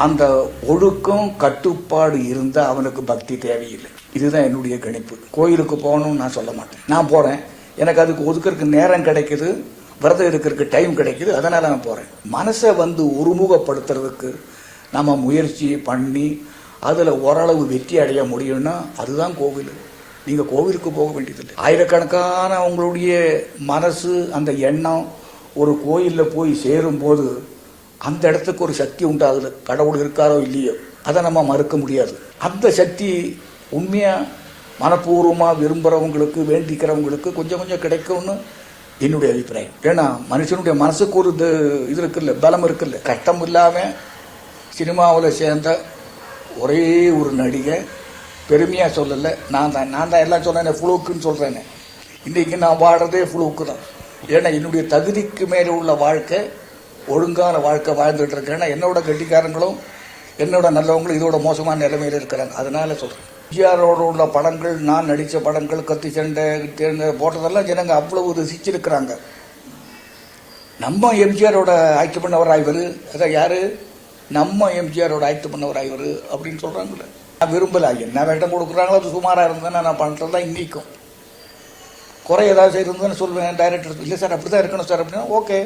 அந்த ஒழுக்கம் கட்டுப்பாடு இருந்தால் அவனுக்கு பக்தி தேவையில்லை. இதுதான் என்னுடைய கணிப்பு. கோயிலுக்கு போகணும்னு நான் சொல்ல மாட்டேன். நான் போகிறேன், எனக்கு அதுக்கு ஒதுக்கிறதுக்கு நேரம் கிடைக்குது, விரதம் இருக்கிறதுக்கு டைம் கிடைக்குது, அதனால் நான் போகிறேன். மனசை ஒருமுகப்படுத்துறதுக்கு நம்ம முயற்சி பண்ணி அதில் ஓரளவு வெற்றி அடைய முடியும்னா அதுதான் கோவில். நீங்கள் கோவிலுக்கு போக வேண்டியதில்லை. ஆயிரக்கணக்கான உங்களுடைய மனசு அந்த எண்ணம் ஒரு கோயிலில் போய் சேரும்போது அந்த இடத்துக்கு ஒரு சக்தி உண்டாகுது. கடவுள் இருக்காரோ இல்லையோ அதை நம்ம மறுக்க முடியாது. அந்த சக்தி உண்மையாக மனப்பூர்வமாக விரும்புகிறவங்களுக்கு வேண்டிக்கிறவங்களுக்கு கொஞ்சம் கொஞ்சம் கிடைக்கும்னு என்னுடைய அபிப்பிராயம். ஏன்னா மனுஷனுடைய மனசுக்கு ஒரு இது இருக்குல்ல, பலம் இருக்குல்ல. கஷ்டம் இல்லாமல் சினிமாவில் சேர்ந்த ஒரே ஒரு நடிகை, பெருமையாக சொல்லலை, நான் தான் எல்லாம் சொன்னேன், ஃப்ளூக்குன்னு சொல்கிறேன்னு. இன்றைக்கி நான் வாடுறதே ஃப்ளூக்கு தான். ஏன்னா என்னுடைய தகுதிக்கு மேலே உள்ள வாழ்க்கை, ஒழுங்கான வாழ்க்கை வாழ்ந்துட்டு இருக்கேன். ஏன்னா என்னோட கெட்டிக்காரங்களும் என்னோட நல்லவங்களும் இதோட மோசமான நிலைமையில் இருக்கிறாங்க. அதனால சொல்கிறேன். எம்ஜிஆரோட உள்ள படங்கள், நான் நடித்த படங்கள், கத்தி சண்டை போட்டதெல்லாம் ஜனங்க அவ்வளவு ரசிச்சிருக்கிறாங்க. நம்ம எம்ஜிஆரோட ஆக்ட் பண்ணவர் ஆய்வர், அதான் யாரு, நம்ம எம்ஜிஆரோட ஆக்ட் பண்ணவர் ஆய்வர் அப்படின்னு சொல்கிறாங்களே. நான் விரும்பலை. என்ன வேட்டம் கொடுக்குறாங்களோ அது சுமாராக இருந்தேன்னா நான் பண்ணுறது தான் இன்னிக்கும். குறை ஏதாவது இருந்ததுன்னு சொல்லுவேன் டைரக்டர், இல்லை சார் அப்படி தான் இருக்கணும் சார் அப்படின்னா ஓகே.